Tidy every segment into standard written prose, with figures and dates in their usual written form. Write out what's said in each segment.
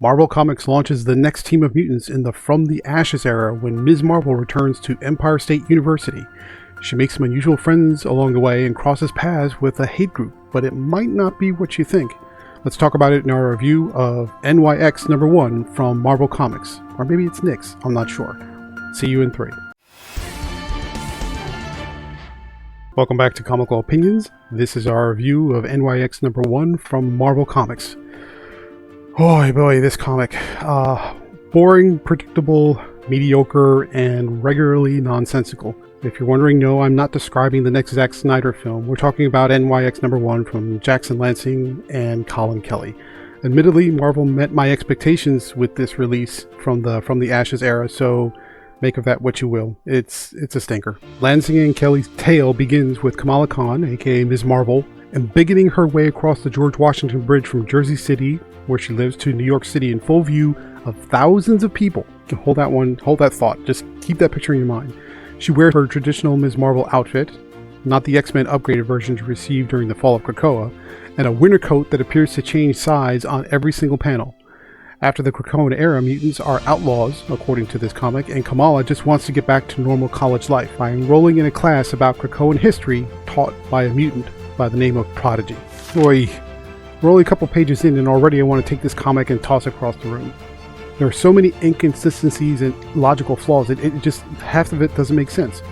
Marvel Comics launches the next team of mutants in the From the Ashes era when Ms. Marvel returns to Empire State University. She makes some unusual friends along the way and crosses paths with a hate group, but it might not be what you think. Let's talk about it in our review of NYX #1 from Marvel Comics. Or maybe it's NYX, I'm not sure. See you in 3. Welcome back to Comical Opinions. This is our review of NYX #1 from Marvel Comics. Oh boy, this comic. Boring, predictable, mediocre, and regularly nonsensical. If you're wondering, no, I'm not describing the next Zack Snyder film. We're talking about NYX #1 from Jackson Lansing and Colin Kelly. Admittedly, Marvel met my expectations with this release from the Ashes era, so make of that what you will. It's a stinker. Lansing and Kelly's tale begins with Kamala Khan, aka Ms. Marvel, embiggening her way across the George Washington Bridge from Jersey City, where she lives, to New York City in full view of thousands of people. Hold that thought. Just keep that picture in your mind. She wears her traditional Ms. Marvel outfit, not the X-Men upgraded version she received during the fall of Krakoa, and a winter coat that appears to change size on every single panel. After the Krakoan era, mutants are outlaws, according to this comic, and Kamala just wants to get back to normal college life by enrolling in a class about Krakoan history taught by a mutant by the name of Prodigy. Boy, we're only a couple pages in and already I want to take this comic and toss it across the room. There are so many inconsistencies and logical flaws, it just, half of it doesn't make sense.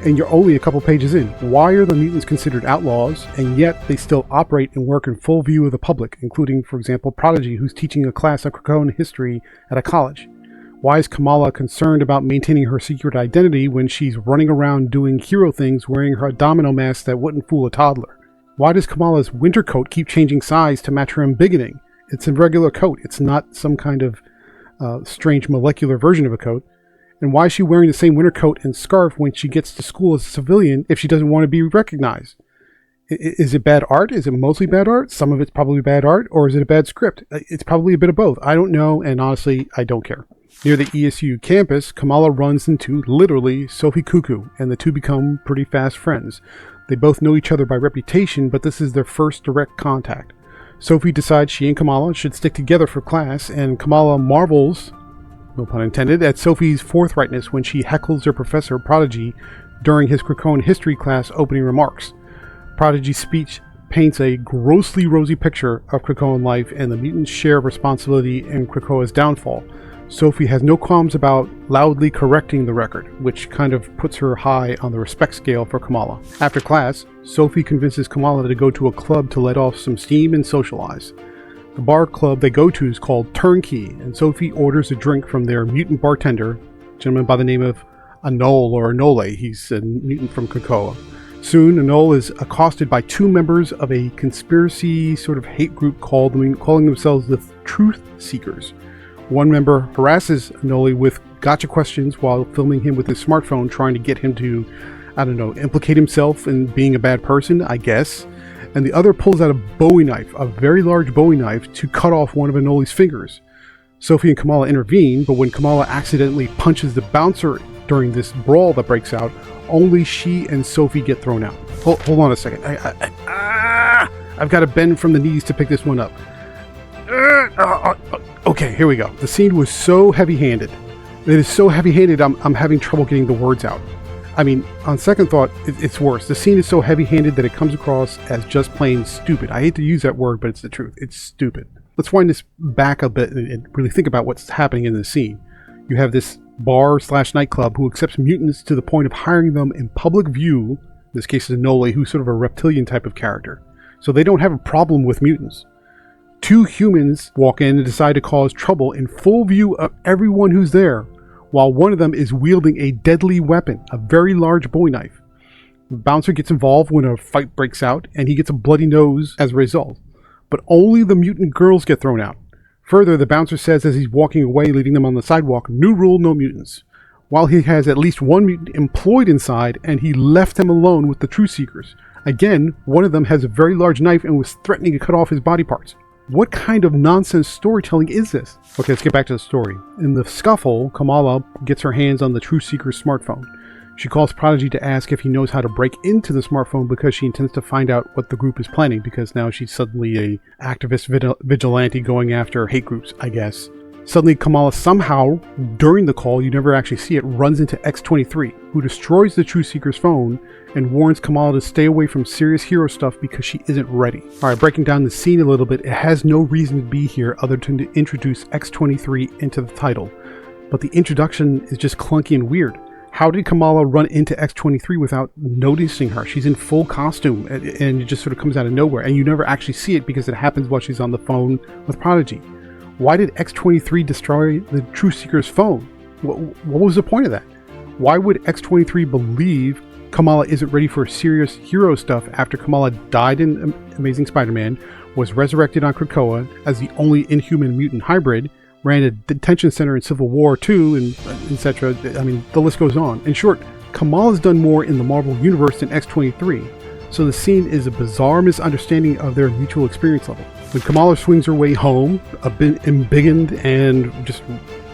And you're only a couple pages in. Why are the mutants considered outlaws, and yet they still operate and work in full view of the public, including, for example, Prodigy, who's teaching a class of Krakoan history at a college? Why is Kamala concerned about maintaining her secret identity when she's running around doing hero things wearing her domino mask that wouldn't fool a toddler? Why does Kamala's winter coat keep changing size to match her embiggening? It's a regular coat. It's not some kind of strange molecular version of a coat. And why is she wearing the same winter coat and scarf when she gets to school as a civilian if she doesn't want to be recognized? Is it bad art? Is it mostly bad art? Some of it's probably bad art, or is it a bad script? It's probably a bit of both. I don't know, and honestly, I don't care. Near the ESU campus, Kamala runs into, literally, Sophie Cuckoo, and the two become pretty fast friends. They both know each other by reputation, but this is their first direct contact. Sophie decides she and Kamala should stick together for class, and Kamala marvels, no pun intended, at Sophie's forthrightness when she heckles her professor, Prodigy, during his Krakoan history class opening remarks. Prodigy's speech paints a grossly rosy picture of Krakoan life and the mutants' share of responsibility in Krakoa's downfall. Sophie has no qualms about loudly correcting the record, which kind of puts her high on the respect scale for Kamala. After class, Sophie convinces Kamala to go to a club to let off some steam and socialize. The bar club they go to is called Turnkey, and Sophie orders a drink from their mutant bartender, a gentleman by the name of Anole or Anole. He's a mutant from Krakoa. Soon, Anole is accosted by two members of a conspiracy sort of hate group calling themselves the Truth Seekers. One member harasses Anole with gotcha questions while filming him with his smartphone, trying to get him to, implicate himself in being a bad person, I guess. And the other pulls out a Bowie knife, a very large Bowie knife, to cut off one of Anole's fingers. Sophie and Kamala intervene, but when Kamala accidentally punches the bouncer during this brawl that breaks out, only she and Sophie get thrown out. Hold on a second. I've got to bend from the knees to pick this one up. Okay, here we go. The scene was so heavy-handed. It is so heavy-handed, I'm having trouble getting the words out. I mean, on second thought, it's worse. The scene is so heavy-handed that it comes across as just plain stupid. I hate to use that word, but it's the truth. It's stupid. Let's wind this back a bit and really think about what's happening in the scene. You have this bar/nightclub who accepts mutants to the point of hiring them in public view. In this case is Anole, who's sort of a reptilian type of character. So they don't have a problem with mutants. Two humans walk in and decide to cause trouble in full view of everyone who's there, while one of them is wielding a deadly weapon, a very large Bowie knife. The bouncer gets involved when a fight breaks out, and he gets a bloody nose as a result. But only the mutant girls get thrown out. Further, the bouncer says as he's walking away, leaving them on the sidewalk, "New rule, no mutants." While he has at least one mutant employed inside, and he left them alone with the Truth Seekers. Again, one of them has a very large knife and was threatening to cut off his body parts. What kind of nonsense storytelling is this? Okay, let's get back to the story. In the scuffle, Kamala gets her hands on the Truth Seeker's smartphone. She calls Prodigy to ask if he knows how to break into the smartphone because she intends to find out what the group is planning, because now she's suddenly a activist vigilante going after hate groups, I guess. Suddenly, Kamala somehow, during the call, you never actually see it, runs into X-23, who destroys the Truth Seeker's phone and warns Kamala to stay away from serious hero stuff because she isn't ready. Alright, breaking down the scene a little bit, it has no reason to be here other than to introduce X-23 into the title. But the introduction is just clunky and weird. How did Kamala run into X-23 without noticing her? She's in full costume, and it just sort of comes out of nowhere, and you never actually see it because it happens while she's on the phone with Prodigy. Why did X-23 destroy the Truth Seeker's phone? What was the point of that? Why would X-23 believe Kamala isn't ready for serious hero stuff after Kamala died in Amazing Spider-Man, was resurrected on Krakoa as the only inhuman mutant hybrid, ran a detention center in Civil War II, and etc. I mean, the list goes on. In short, Kamala's done more in the Marvel Universe than X-23, so the scene is a bizarre misunderstanding of their mutual experience level. When Kamala swings her way home, a bit embiggened and just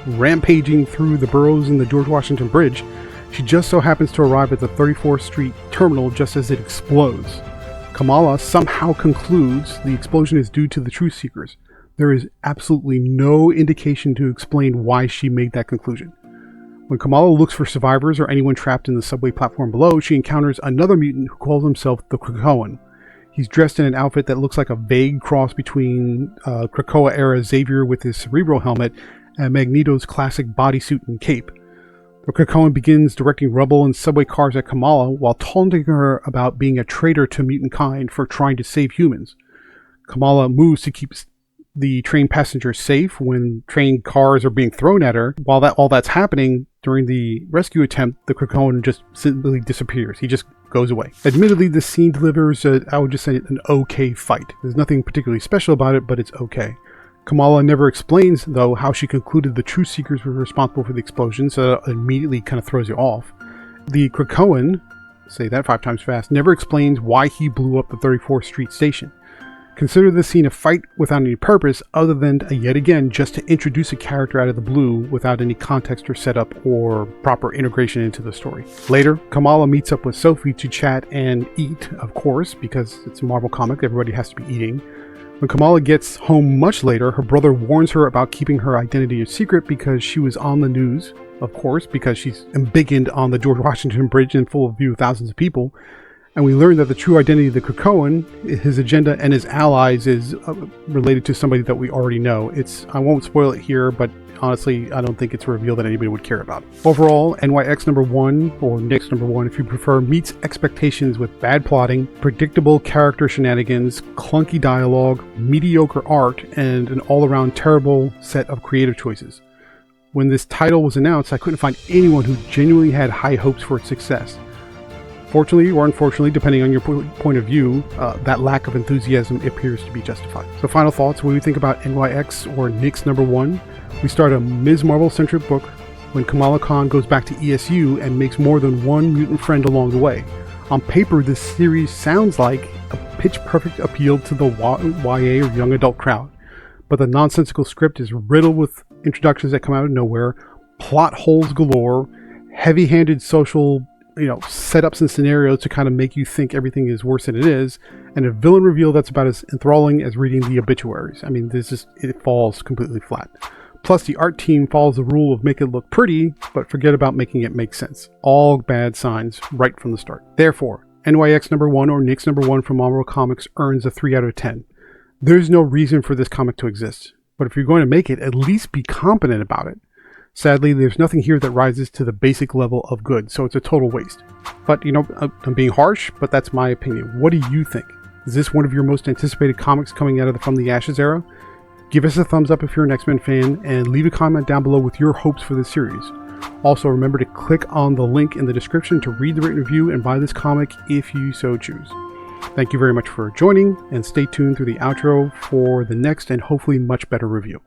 rampaging through the boroughs and the George Washington Bridge, she just so happens to arrive at the 34th Street terminal just as it explodes. Kamala somehow concludes the explosion is due to the Truth Seekers. There is absolutely no indication to explain why she made that conclusion. When Kamala looks for survivors or anyone trapped in the subway platform below, she encounters another mutant who calls himself the Krakoan. He's dressed in an outfit that looks like a vague cross between Krakoa-era Xavier with his cerebral helmet and Magneto's classic bodysuit and cape. The Krakoan begins directing rubble and subway cars at Kamala while taunting her about being a traitor to mutant kind for trying to save humans. Kamala moves to keep the train passengers safe when train cars are being thrown at her. While all that's happening, during the rescue attempt, the Krakoan just simply disappears. He just goes away. Admittedly, the scene delivers, I would just say, an okay fight. There's nothing particularly special about it, but it's okay. Kamala never explains, though, how she concluded the Truth Seekers were responsible for the explosion, so that immediately kind of throws you off. The Krakoan, say that 5 times fast, never explains why he blew up the 34th Street station. Consider this scene a fight without any purpose other than, yet again, just to introduce a character out of the blue without any context or setup or proper integration into the story. Later, Kamala meets up with Sophie to chat and eat, of course, because it's a Marvel comic, everybody has to be eating. When Kamala gets home much later, her brother warns her about keeping her identity a secret because she was on the news, of course, because she's embiggened on the George Washington Bridge in full view of thousands of people. And we learn that the true identity of the Krakoan, his agenda and his allies, is related to somebody that we already know. I won't spoil it here, but honestly, I don't think it's a reveal that anybody would care about. Overall, NYX #1, or NYX #1 if you prefer, meets expectations with bad plotting, predictable character shenanigans, clunky dialogue, mediocre art, and an all-around terrible set of creative choices. When this title was announced, I couldn't find anyone who genuinely had high hopes for its success. Fortunately or unfortunately, depending on your point of view, that lack of enthusiasm appears to be justified. So final thoughts, what do we think about NYX or NYX #1? We start a Ms. Marvel-centric book when Kamala Khan goes back to ESU and makes more than one mutant friend along the way. On paper, this series sounds like a pitch-perfect appeal to the YA or young adult crowd. But the nonsensical script is riddled with introductions that come out of nowhere, plot holes galore, heavy-handed social setups and scenarios to kind of make you think everything is worse than it is, and a villain reveal that's about as enthralling as reading the obituaries. I mean, it falls completely flat. Plus, the art team follows the rule of make it look pretty, but forget about making it make sense. All bad signs right from the start. Therefore, NYX #1 or NYX #1 from Marvel Comics earns a 3 out of 10. There's no reason for this comic to exist, but if you're going to make it, at least be competent about it. Sadly, there's nothing here that rises to the basic level of good, so it's a total waste. But, I'm being harsh, but that's my opinion. What do you think? Is this one of your most anticipated comics coming out of the From the Ashes era? Give us a thumbs up if you're an X-Men fan, and leave a comment down below with your hopes for this series. Also, remember to click on the link in the description to read the written review and buy this comic if you so choose. Thank you very much for joining, and stay tuned through the outro for the next and hopefully much better review.